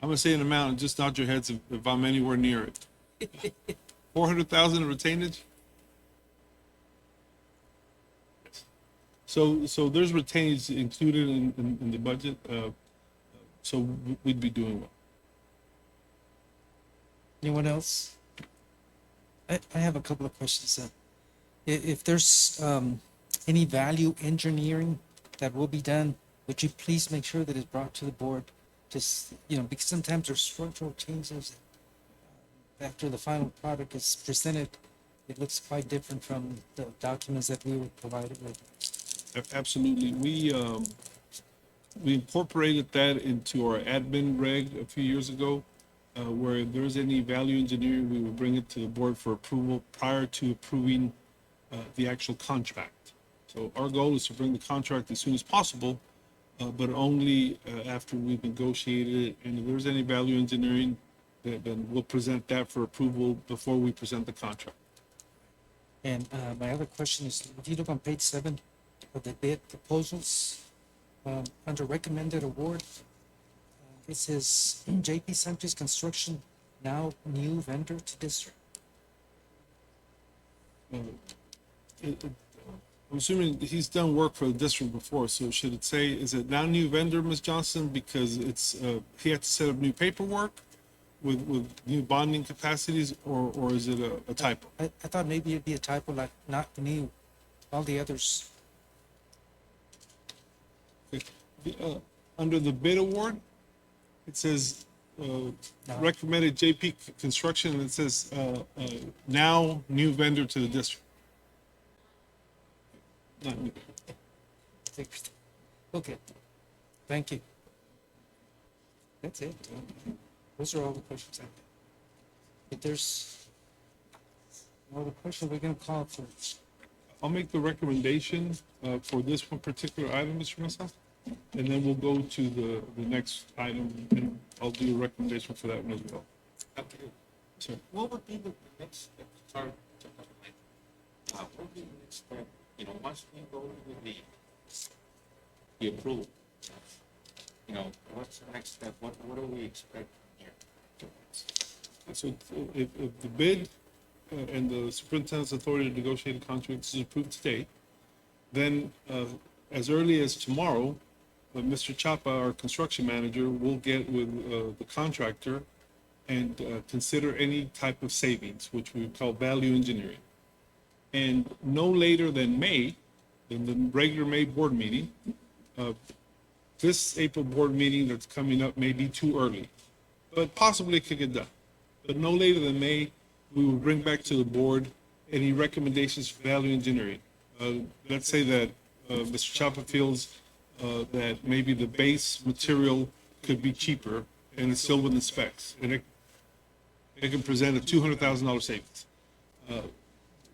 I'm gonna say an amount and just nod your heads if I'm anywhere near it. 400,000 in retainage? So there's retainage included in the budget, so we'd be doing well. Anyone else? I have a couple of questions. If there's any value engineering that will be done, would you please make sure that it's brought to the board? Just, because sometimes there's structural changes. After the final product is presented, it looks quite different from the documents that we were provided with. Absolutely. We incorporated that into our admin reg a few years ago, where if there's any value engineering, we would bring it to the board for approval prior to approving the actual contract. So our goal is to bring the contract as soon as possible, but only after we've negotiated it. And if there's any value engineering, then we'll present that for approval before we present the contract. And my other question is, if you look on page 7 of the bid proposals, under recommended award, it says JP Sanchez Construction, now new vendor to district. I'm assuming he's done work for the district before, so should it say, is it now new vendor, Ms. Johnson? Because it's, he had to set up new paperwork with new bonding capacities, or is it a typo? I thought maybe it'd be a typo, like not new, all the others. Under the bid award, it says, recommended JP Construction, and it says, now new vendor to the district. Not new. Okay, thank you. That's it. Those are all the questions I have. If there's no other question, we're gonna call for. I'll make the recommendation for this one particular item, Mr. Mesa, and then we'll go to the next item, and I'll do a recommendation for that one as well. Okay. Sir. What would be the next step? Sorry to compliment. What would be the next step? Once we go with the approval, what's the next step? What do we expect from here? So if the bid and the superintendent's authority to negotiate a contract is approved today, then as early as tomorrow, Mr. Chapa, our construction manager, will get with the contractor and consider any type of savings, which we call value engineering. And no later than May, in the regular May board meeting, this April board meeting that's coming up may be too early, but possibly it could get done. But no later than May, we will bring back to the board any recommendations for value engineering. Let's say that Mr. Chapa feels that maybe the base material could be cheaper and it's still within specs, and it can present a $200,000 savings.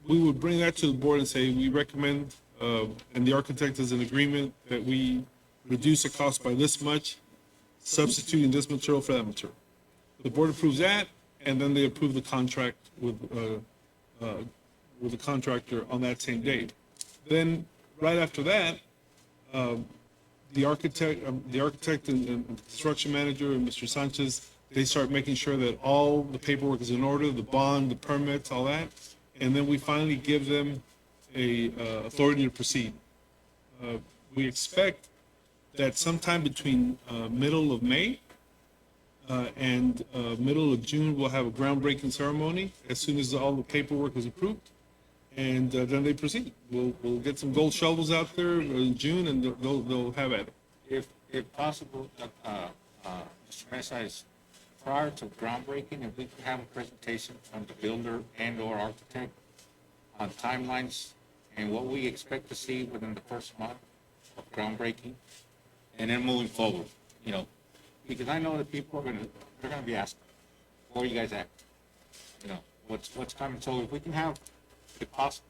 We would bring that to the board and say, we recommend, and the architect is in agreement, that we reduce the cost by this much, substituting this material for that material. The board approves that, and then they approve the contract with the contractor on that same date. Then, right after that, the architect and construction manager and Mr. Sanchez, they start making sure that all the paperwork is in order, the bond, the permits, all that. And then we finally give them a authority to proceed. We expect that sometime between middle of May and middle of June, we'll have a groundbreaking ceremony as soon as all the paperwork is approved. And then they proceed. We'll get some gold shovels out there in June, and they'll have at it. If possible, Mr. Mesa, is prior to groundbreaking, if we could have a presentation from the builder and/or architect on timelines and what we expect to see within the first month of groundbreaking, and then moving forward, because I know that people they're gonna be asking, before you guys act, what's coming. So if we can have, if possible,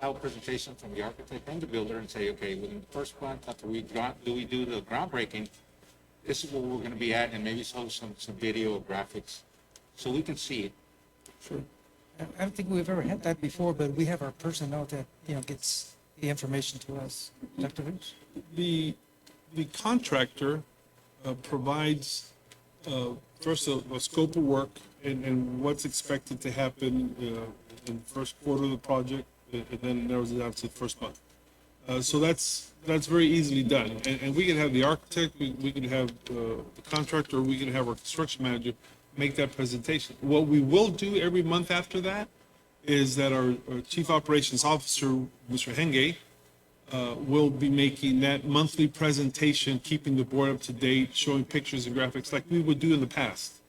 have a presentation from the architect and the builder and say, okay, within the first month after we do the groundbreaking, this is where we're going to be at, and maybe show some video or graphics so we can see it. Sure. I don't think we've ever had that before, but we have our personnel that, gets the information to us. Dr. Rich? The contractor provides first a scope of work and what's expected to happen in the first quarter of the project, and then it narrows it down to the first month. So that's very easily done. And we can have the architect, we can have the contractor, we can have our construction manager make that presentation. What we will do every month after that is that our Chief Operations Officer, Mr. Henge, will be making that monthly presentation, keeping the board up to date, showing pictures and graphics like we would do in the past,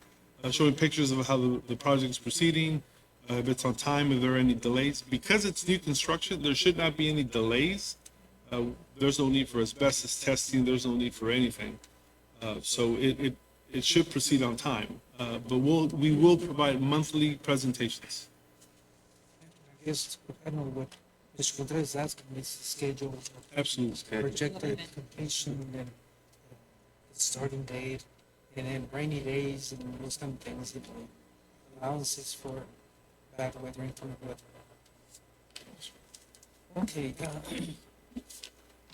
showing pictures of how the project is proceeding, if it's on time, if there are any delays. Because it's new construction, there should not be any delays. There's no need for asbestos testing. There's no need for anything. So it should proceed on time. But we will provide monthly presentations. I guess, I don't know what Mr. Contreras is asking, is the schedule, Absolutely. projected completion and the starting date, and then rainy days and those kind of things, you know, allowances for bad weather, inclement weather. Okay,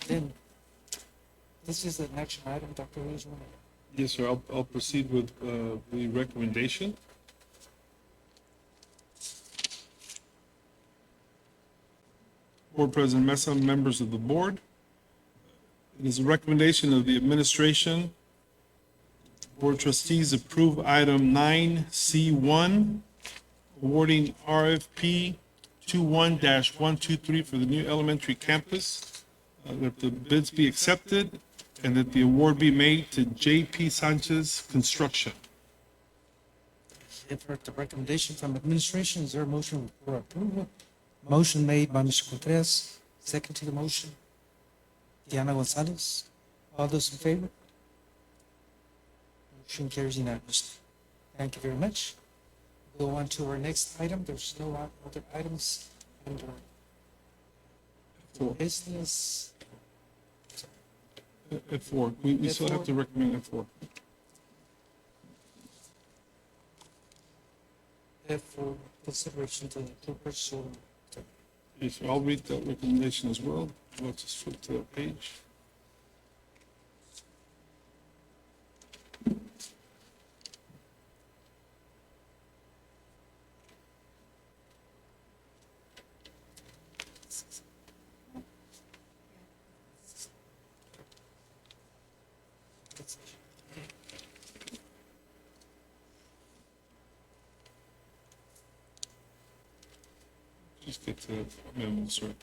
then, this is an action item, Dr. Ruiz. Yes, sir. I'll proceed with the recommendation. Board President Mesa, members of the board. It is a recommendation of the administration. Board trustees approve item 9C1, awarding RFP 21-123 for the new elementary campus, that the bids be accepted and that the award be made to J.P. Sanchez Construction. You've heard the recommendation from administration. Is there a motion for approval? Motion made by Mr. Contreras, second to the motion. Diana Gonzalez. All those in favor? Motion carries unanimously. Thank you very much. Go on to our next item. There's no other items under business. F4. We still have to recommend F4. For consideration to the purchase order. Yes, sir. I'll read that recommendation as well. Let's just flip to that page. Just get to the memo, sir.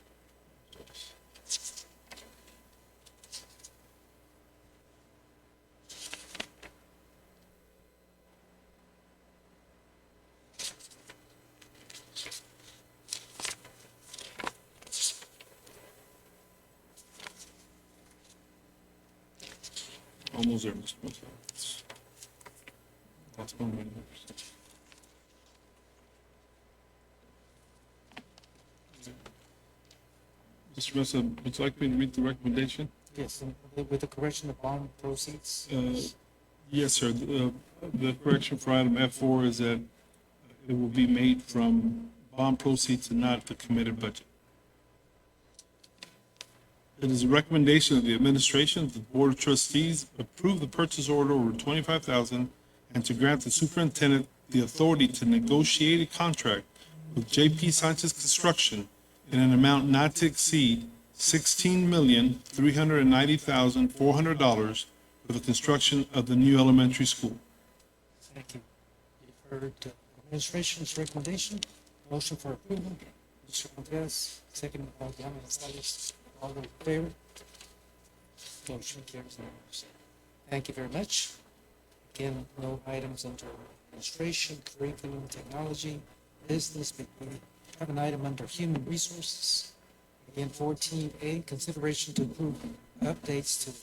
Almost there, Mr. Mesa. Last 1 minute. Mr. Mesa, would you like me to read the recommendation? Yes, and with the correction of bond proceeds. Yes, sir. The correction for item F4 is that it will be made from bond proceeds and not the committed budget. It is a recommendation of the administration that the Board of Trustees approve the purchase order over $25,000 and to grant the superintendent the authority to negotiate a contract with J.P. Sanchez Construction in an amount not to exceed $16,390,400 for the construction of the new elementary school. Thank you. You've heard the administration's recommendation. Motion for approval. Mr. Contreras, second by Diana Gonzalez. All those in favor? Motion carries unanimously. Thank you very much. Again, no items under administration, curriculum, technology, business, but we have an item under human resources. Again, 14A, consideration to approve updates to the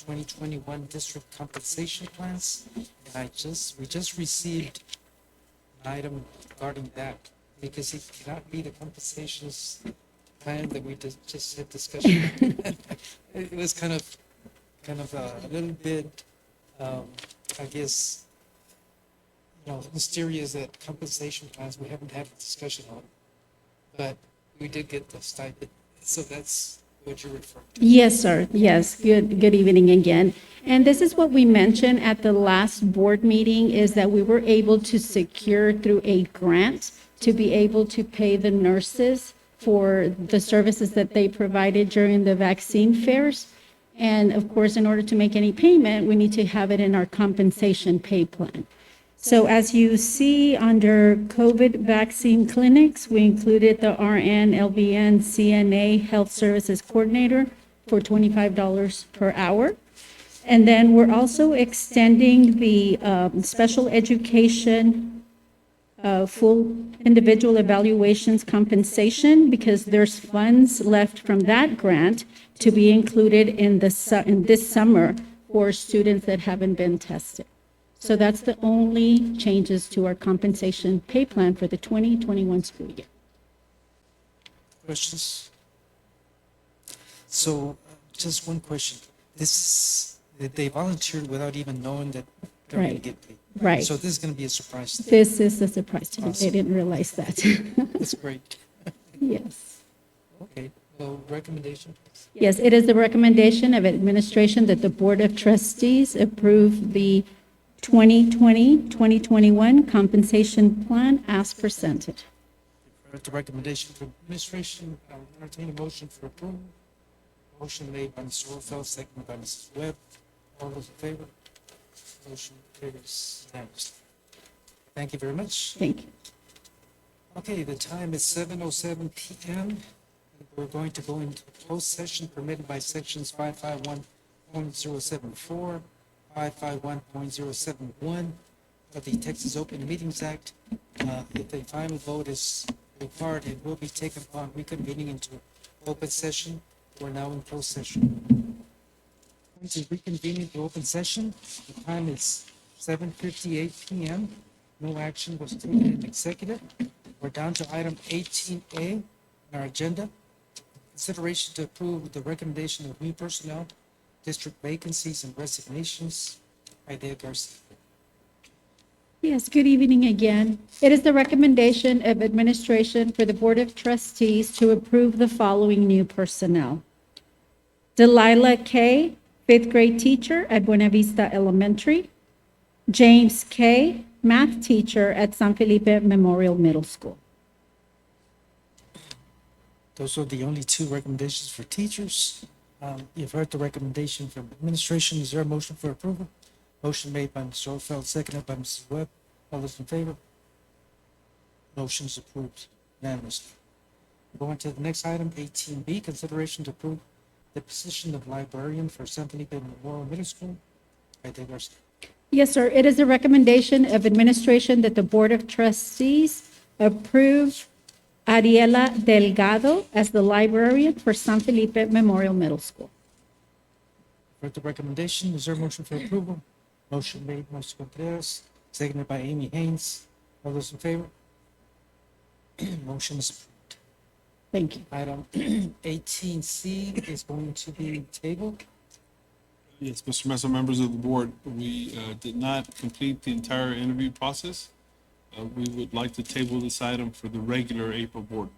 2020-2021 district compensation plans. And we just received an item regarding that because it cannot be the compensations plan that we just had discussion. It was kind of a little bit, I guess, mysterious that compensation plans, we haven't had a discussion on. But we did get the stipend, so that's what you're referring to. Yes, sir. Yes. Good evening again. And this is what we mentioned at the last board meeting, is that we were able to secure through a grant to be able to pay the nurses for the services that they provided during the vaccine fairs. And of course, in order to make any payment, we need to have it in our compensation pay plan. So as you see under COVID vaccine clinics, we included the RN, LVN, CNA Health Services Coordinator for $25 per hour. And then we're also extending the special education full individual evaluations compensation, because there's funds left from that grant to be included in this summer for students that haven't been tested. So that's the only changes to our compensation pay plan for the 2021 school year. Questions? So, just one question. They volunteered without even knowing that they're going to Right. get paid. Right. So this is going to be a surprise to them. This is a surprise to me. They Awesome. didn't realize that. That's great. Yes. Okay, so recommendation? Yes, it is the recommendation of administration that the Board of Trustees approve the 2020-2021 compensation plan as presented. Heard the recommendation for administration, I'll entertain a motion for approval. Motion made by Mr. Orfeld, seconded by Mrs. Webb. All those in favor? Motion carries unanimously. Thank you very much. Thank you. Okay, the time is 7:07 PM. We're going to go into closed session permitted by sections 551.074, 551.071 of the Texas Open Meetings Act. If a final vote is required, it will be taken upon reconvening into open session. We're now in closed session. To reconvene into open session, the time is 7:58 PM. No action was taken in executive. We're down to item 18A in our agenda. Consideration to approve the recommendation of new personnel, district vacancies and resignations. Idea Garcia. Yes, good evening again. It is the recommendation of administration for the Board of Trustees to approve the following new personnel. Delilah K., fifth grade teacher at Buena Vista Elementary. James K., math teacher at San Felipe Memorial Middle School. Those are the only two recommendations for teachers. You've heard the recommendation from administration. Is there a motion for approval? Motion made by Mr. Orfeld, seconded by Mrs. Webb. All those in favor? Motion is approved unanimously. Going to the next item, 18B, consideration to approve the position of librarian for San Felipe Memorial Middle School. Idea Garcia. Yes, sir. It is a recommendation of administration that the Board of Trustees approve Ariela Delgado as the librarian for San Felipe Memorial Middle School. Heard the recommendation. Is there a motion for approval? Motion made by Mr. Contreras, seconded by Amy Haynes. All those in favor? Motion is approved. Thank you. Item 18C is going to be tabled. Yes, Mr. Mesa, members of the board, we did not complete the entire interview process. We would like to table this item for the regular April board.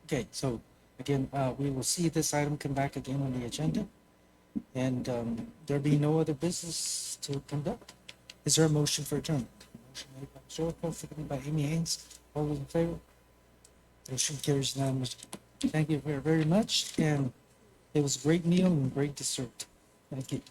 Okay, so again, we will see this item come back again on the agenda. And there be no other business to conduct. Is there a motion for adjournment? Motion made by Mr. Orfeld, seconded by Amy Haynes. All those in favor? Motion carries unanimously. Thank you very, very much, and it was a great meal and great dessert. Thank you.